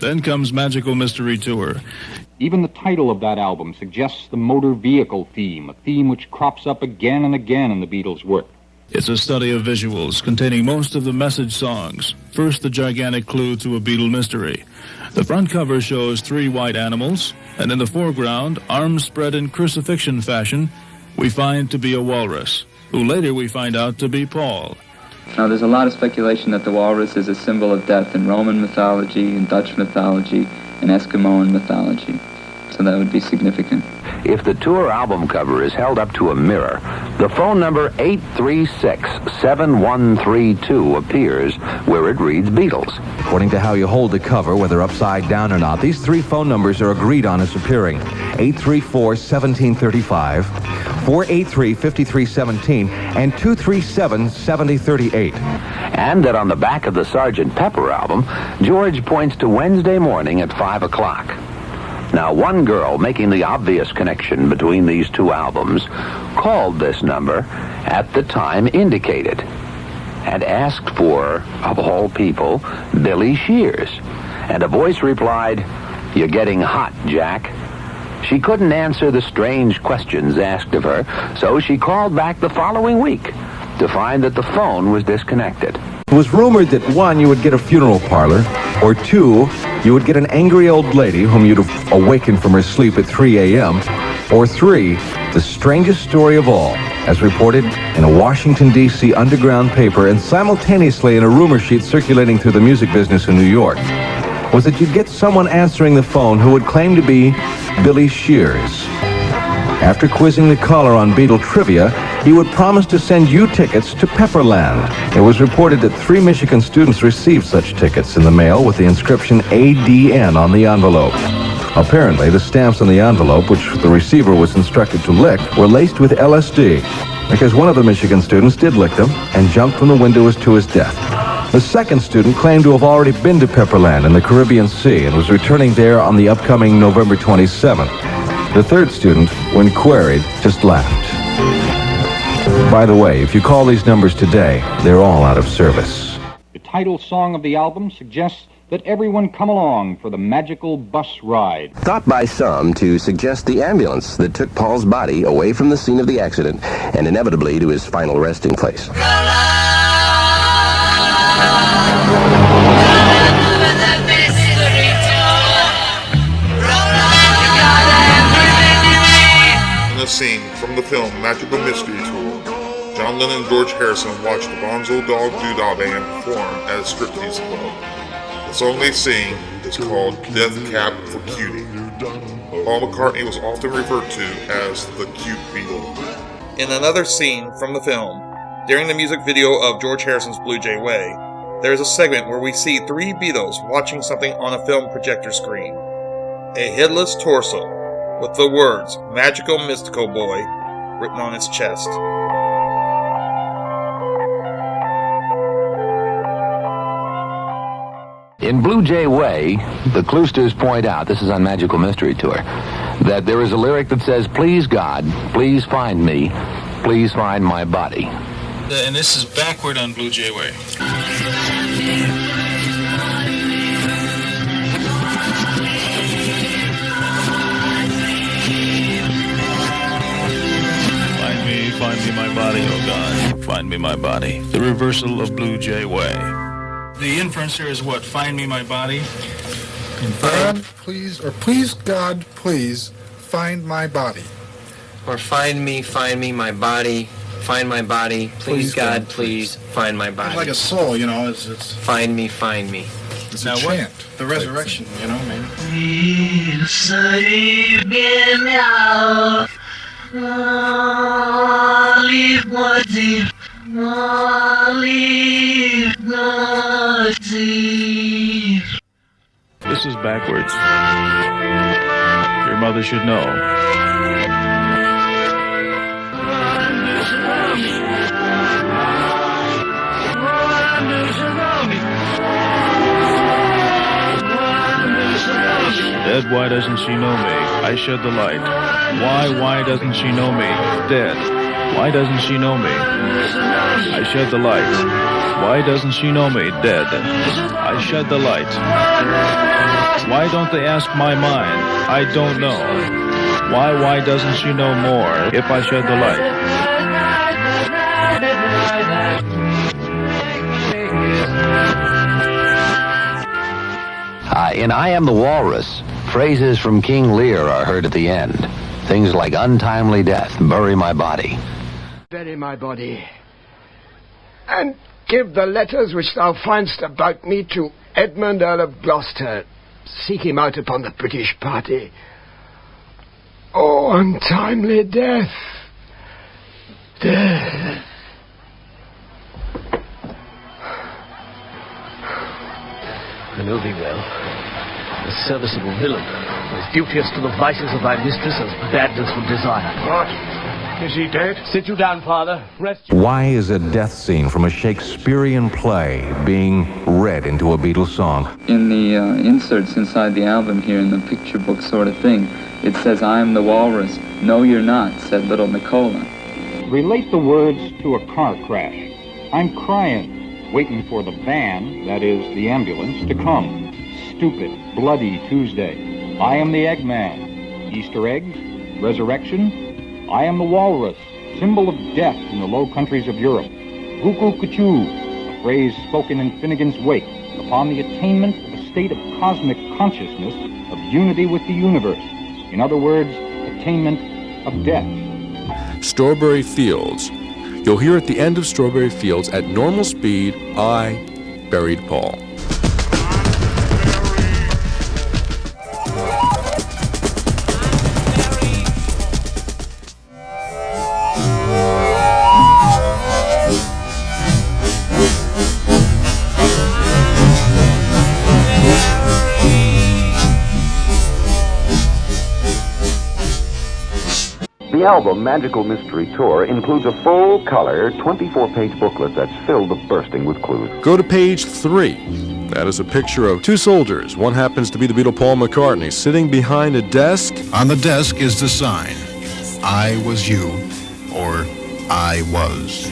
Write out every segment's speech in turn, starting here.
Then comes Magical Mystery Tour. Even the title of that album suggests the motor vehicle theme, a theme which crops up again and again in the Beatles' work. It's a study of visuals containing most of the message songs. First, the gigantic clue to a Beatle mystery. The front cover shows 3 white animals, and in the foreground, arms spread in crucifixion fashion, we find to be a walrus, who later we find out to be Paul. Now, there's a lot of speculation that the walrus is a symbol of death in Roman mythology, in Dutch mythology, and Eskimoan mythology. So that would be significant. If the tour album cover is held up to a mirror, the phone number 836-7132 appears where it reads Beatles. According to how you hold the cover, whether upside down or not, these 3 phone numbers are agreed on as appearing. 834-1735, 483-5317, and 237-7038. And that on the back of the Sgt. Pepper album, George points to Wednesday morning at 5 o'clock. Now, one girl making the obvious connection between these 2 albums called this number at the time indicated and asked for, of all people, Billy Shears. And a voice replied, "You're getting hot, Jack." She couldn't answer the strange questions asked of her, so she called back the following week to find that the phone was disconnected. It was rumored that 1, you would get a funeral parlor, or 2, you would get an angry old lady whom you'd have awakened from her sleep at 3 a.m., or 3, the strangest story of all, as reported in a Washington, D.C. underground paper and simultaneously in a rumor sheet circulating through the music business in New York, was that you'd get someone answering the phone who would claim to be Billy Shears. After quizzing the caller on Beatle trivia, he would promise to send you tickets to Pepperland. It was reported that 3 Michigan students received such tickets in the mail with the inscription ADN on the envelope. Apparently, the stamps on the envelope, which the receiver was instructed to lick, were laced with LSD, because one of the Michigan students did lick them and jumped from the window to his death. The second student claimed to have already been to Pepperland in the Caribbean Sea and was returning there on the upcoming November 27th. The third student, when queried, just laughed. By the way, if you call these numbers today, they're all out of service. The title song of the album suggests that everyone come along for the magical bus ride. Thought by some to suggest the ambulance that took Paul's body away from the scene of the accident and inevitably to his final resting place. A scene from the film Magical Mystery Tour. John Lennon and George Harrison watched the Bonzo Dog Doodah Band perform at a striptease club. The song they sing is called Death Cab for Cutie. Paul McCartney was often referred to as the Cute Beatle. In another scene from the film, during the music video of George Harrison's Blue Jay Way, there is a segment where we see 3 Beatles watching something on a film projector screen. A headless torso with the words Magical Mystical Boy written on its chest. In Blue Jay Way, the Cloosters point out, this is on Magical Mystery Tour, that there is a lyric that says, "Please God, please find me, please find my body." And this is backward on Blue Jay Way. Find me my body, oh God, find me my body. The reversal of Blue Jay Way. The inference here is what? Find me my body? God, please, or please, God, please, find my body. Or find me my body, find my body, please, God, please, find my body. It's like a soul, you know, it's find me. It's a chant. The resurrection, you know, maybe. This is backwards. Your mother should know. Dead, why doesn't she know me? I shed the light. Why doesn't she know me? Dead, why doesn't she know me? I shed the light. Why doesn't she know me? Dead, I shed the light. don't they ask my mind? I don't know. Why doesn't she know more if I shed the light? In I Am the Walrus, phrases from King Lear are heard at the end. Things like untimely death, bury my body. Bury my body, and give the letters which thou find'st about me to Edmund, Earl of Gloucester. Seek him out upon the British party. Oh, untimely death. Death. I know thee well. A serviceable villain, as duteous to the vices of thy mistress as badness would desire. What? Is he dead? Sit you down, father. Rest you. Why is a death scene from a Shakespearean play being read into a Beatles song? In the inserts inside the album here, in the picture book sort of thing, it says, "I am the walrus." "No, you're not," said little Nicola. Relate the words to a car crash. I'm crying, waiting for the van, that is, the ambulance, to come. Stupid, bloody Tuesday. I am the Eggman. Easter eggs, resurrection. I am the walrus, symbol of death in the Low Countries of Europe. Cuckoo-cuckoo, a phrase spoken in Finnegan's Wake upon the attainment of a state of cosmic consciousness of unity with the universe. In other words, attainment of death. Strawberry Fields. You'll hear at the end of Strawberry Fields, at normal speed, I buried Paul. The album Magical Mystery Tour includes a full-color, 24-page booklet that's filled to bursting with clues. Go to page 3. That is a picture of two soldiers. One happens to be the Beatle Paul McCartney, sitting behind a desk. On the desk is the sign, I was you, or I was.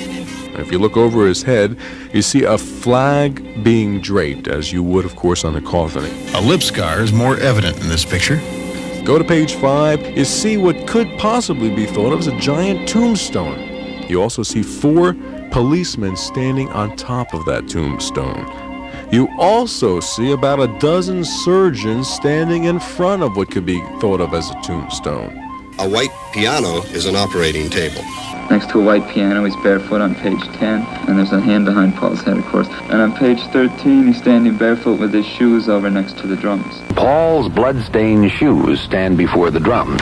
If you look over his head, you see a flag being draped, as you would, of course, on a coffin. A lip scar is more evident in this picture. Go to page 5, you see what could possibly be thought of as a giant tombstone. You also see 4 policemen standing on top of that tombstone. You also see about a dozen surgeons standing in front of what could be thought of as a tombstone. A white piano is an operating table. Next to a white piano, he's barefoot on page 10, and there's a hand behind Paul's head, of course. And on page 13, he's standing barefoot with his shoes over next to the drums. Paul's blood-stained shoes stand before the drums.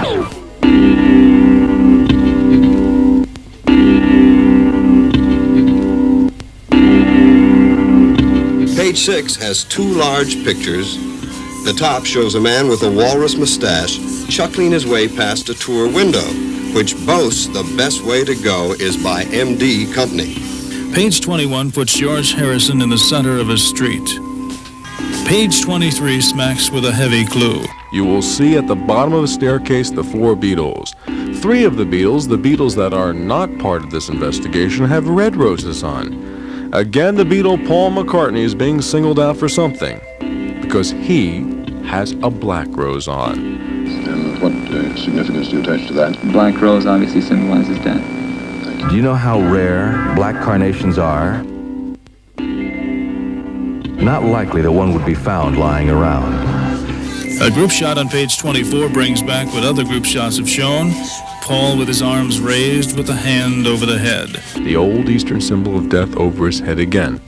Page 6 has 2 large pictures. The top shows a man with a walrus mustache chuckling his way past a tour window, which boasts the best way to go is by MD Company. Page 21 puts George Harrison in the center of a street. Page 23 smacks with a heavy clue. You will see at the bottom of a staircase the 4 Beatles. 3 of the Beatles that are not part of this investigation, have red roses on. Again, the Beatle Paul McCartney is being singled out for something, because he has a black rose on. And what significance do you attach to that? Black rose obviously symbolizes death. Do you know how rare black carnations are? Not likely that one would be found lying around. A group shot on page 24 brings back what other group shots have shown. Paul with his arms raised with a hand over the head. The old Eastern symbol of death over his head again.